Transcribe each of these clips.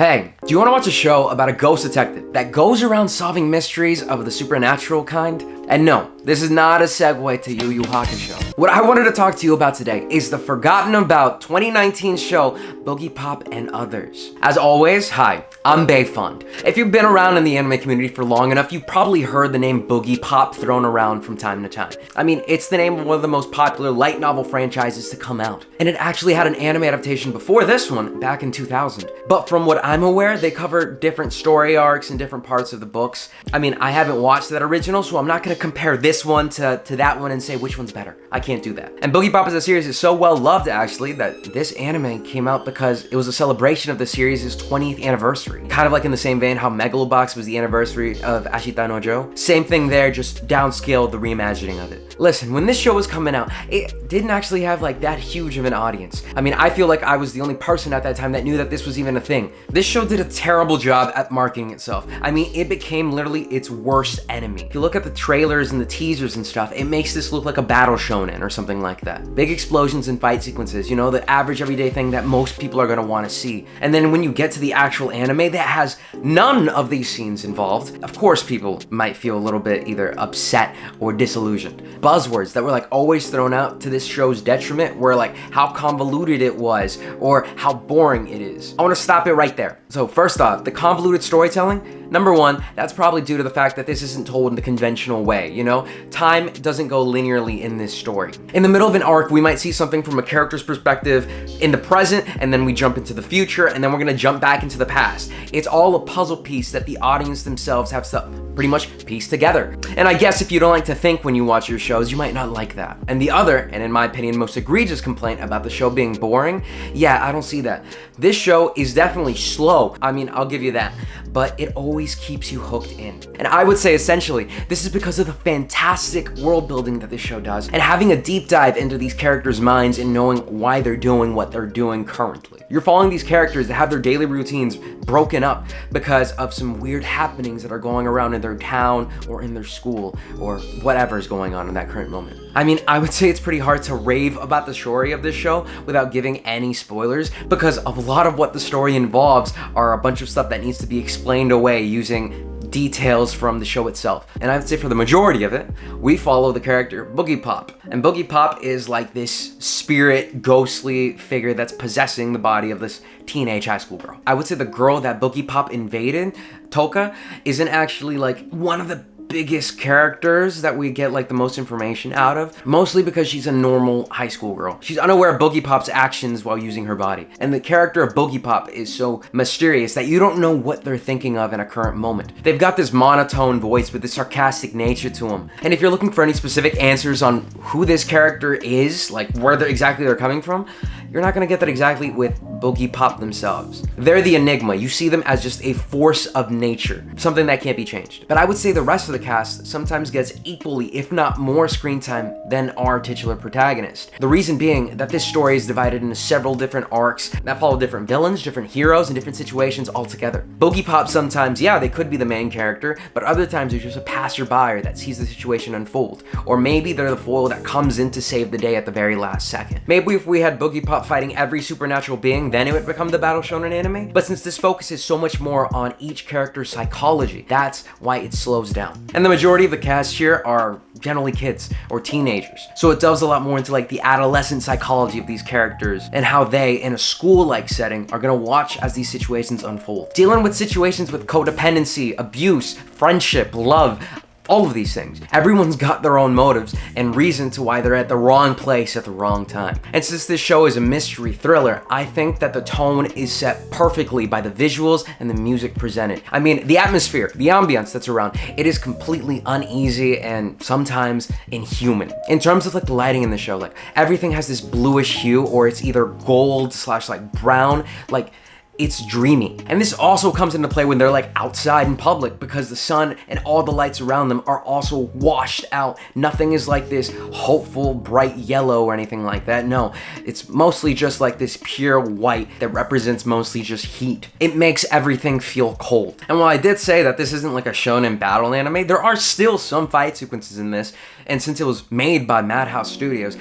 Hey, do you want to watch a show about a ghost detective that goes around solving mysteries of the supernatural kind? And no, this is not a segue to Yu Yu Hakusho. What I wanted to talk to you about today is the forgotten about 2019 show Boogiepop and Others. As always, hi, I'm Bayfund. If you've been around in the anime community for long enough, you've probably heard the name Boogiepop thrown around from time to time. I mean, it's the name of one of the most popular light novel franchises to come out. And it actually had an anime adaptation before this one, back in 2000. But from what I'm aware, they cover different story arcs and different parts of the books. I mean, I haven't watched that original, so I'm not gonna compare this one to that one and say which one's better. I can't do that. And Boogiepop as a series is so well loved, actually, that this anime came out because it was a celebration of the series' 20th anniversary. Kind of like in the same vein how Megalobox was the anniversary of Ashita no Joe. Same thing there, just downscaled the reimagining of it. Listen, when this show was coming out, it didn't actually have like that huge of an audience. I mean, I feel like I was the only person at that time that knew that this was even a thing. This show did a terrible job at marketing itself. I mean, it became literally its worst enemy. If you look at the trailers and the teasers and stuff, it makes this look like a battle shonen or something like that. Big explosions and fight sequences, you know, the average everyday thing that most people are gonna wanna see. And then when you get to the actual anime that has none of these scenes involved, of course people might feel a little bit either upset or disillusioned. Buzzwords that were like always thrown out to this show's detriment were like how convoluted it was or how boring it is. I wanna stop it right there. So first off, the convoluted storytelling, number one, that's probably due to the fact that this isn't told in the conventional way, you know? Time doesn't go linearly in this story. In the middle of an arc, we might see something from a character's perspective in the present, and then we jump into the future, and then we're gonna jump back into the past. It's all a puzzle piece that the audience themselves have to pretty much piece together. And I guess if you don't like to think when you watch your shows, you might not like that. And the other, and in my opinion, most egregious complaint about the show being boring, yeah, I don't see that. This show is definitely slow. I mean, I'll give you that. But it always keeps you hooked in. And I would say essentially, this is because of the fantastic world building that this show does and having a deep dive into these characters' minds and knowing why they're doing what they're doing currently. You're following these characters that have their daily routines broken up because of some weird happenings that are going around in their town or in their school or whatever is going on in that current moment. I mean, I would say it's pretty hard to rave about the story of this show without giving any spoilers because a lot of what the story involves are a bunch of stuff that needs to be explained away using details from the show itself. And I would say for the majority of it, we follow the character Boogiepop. And Boogiepop is like this spirit, ghostly figure that's possessing the body of this teenage high school girl. I would say the girl that Boogiepop invaded, Toka, isn't actually like one of the biggest characters that we get like the most information out of, mostly because she's a normal high school girl. She's unaware of Boogiepop's actions while using her body. And the character of Boogiepop is so mysterious that you don't know what they're thinking of in a current moment. They've got this monotone voice with this sarcastic nature to them. And if you're looking for any specific answers on who this character is, like where exactly they're coming from, you're not gonna get that exactly with Boogiepop themselves. They're the enigma. You see them as just a force of nature, something that can't be changed. But I would say the rest of the cast sometimes gets equally, if not more, screen time than our titular protagonist. The reason being that this story is divided into several different arcs that follow different villains, different heroes, and different situations altogether. Boogiepop sometimes, yeah, they could be the main character, but other times they're just a passerby that sees the situation unfold. Or maybe they're the foil that comes in to save the day at the very last second. Maybe if we had Boogiepop fighting every supernatural being, then it would become the battle shonen anime. But since this focuses so much more on each character's psychology, that's why it slows down. And the majority of the cast here are generally kids or teenagers. So it delves a lot more into like the adolescent psychology of these characters and how they, in a school-like setting, are gonna watch as these situations unfold. Dealing with situations with codependency, abuse, friendship, love, all of these things. Everyone's got their own motives and reason to why they're at the wrong place at the wrong time. And since this show is a mystery thriller, I think that the tone is set perfectly by the visuals and the music presented. I mean, the atmosphere, the ambience that's around, it is completely uneasy and sometimes inhuman. In terms of like the lighting in the show, like everything has this bluish hue or it's either gold / like brown, like it's dreamy. And this also comes into play when they're like outside in public because the sun and all the lights around them are also washed out. Nothing is like this hopeful, bright yellow or anything like that. No, it's mostly just like this pure white that represents mostly just heat. It makes everything feel cold. And while I did say that this isn't like a shonen battle anime, there are still some fight sequences in this. And since it was made by Madhouse Studios,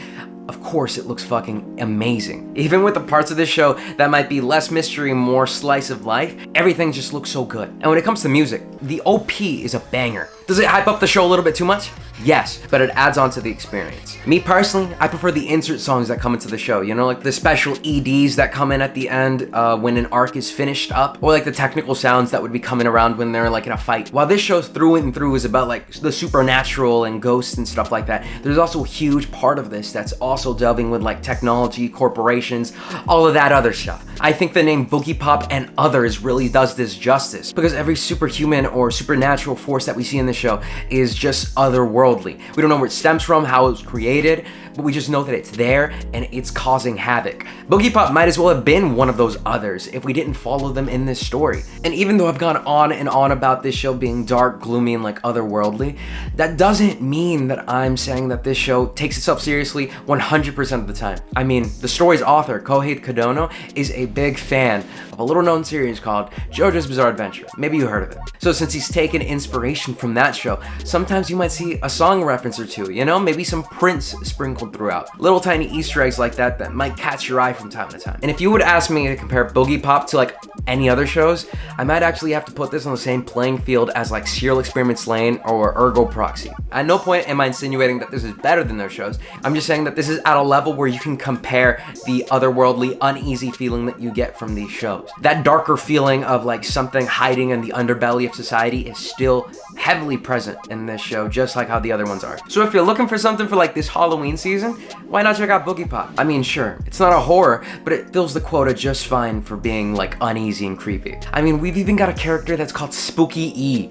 of course it looks fucking amazing. Even with the parts of this show that might be less mystery, more slice of life, everything just looks so good. And when it comes to music, the OP is a banger. Does it hype up the show a little bit too much? Yes, but it adds on to the experience. Me personally, I prefer the insert songs that come into the show, you know, like the special EDs that come in at the end when an arc is finished up, or like the technical sounds that would be coming around when they're like in a fight. While this show through and through is about like the supernatural and ghosts and stuff like that, there's also a huge part of this that's also delving with like technology, corporations, all of that other stuff. I think the name Boogiepop and Others really does this justice, because every superhuman or supernatural force that we see in the show is just otherworldly. We don't know where it stems from, how it was created, but we just know that it's there and it's causing havoc. Boogiepop might as well have been one of those others if we didn't follow them in this story. And even though I've gone on and on about this show being dark, gloomy, and like otherworldly, that doesn't mean that I'm saying that this show takes itself seriously 100% of the time. I mean, the story's author, Kohei Kodono, is a big fan of a little known series called JoJo's Bizarre Adventure. Maybe you heard of it. So since he's taken inspiration from that show, sometimes you might see a song reference or two, you know, maybe some Prince sprinkled throughout. Little tiny Easter eggs like that that might catch your eye from time to time. And if you would ask me to compare Boogiepop to like any other shows, I might actually have to put this on the same playing field as like Serial Experiments Lain or Ergo Proxy. At no point am I insinuating that this is better than those shows. I'm just saying that this is at a level where you can compare the otherworldly, uneasy feeling that you get from these shows. That darker feeling of like something hiding in the underbelly of society is still heavily present in this show, just like how the other ones are. So if you're looking for something for like this Halloween season, why not check out Boogiepop? I mean, sure, it's not a horror, but it fills the quota just fine for being like uneasy and creepy. I mean, we've even got a character that's called Spooky E.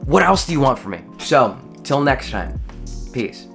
What else do you want from me? So, till next time, peace.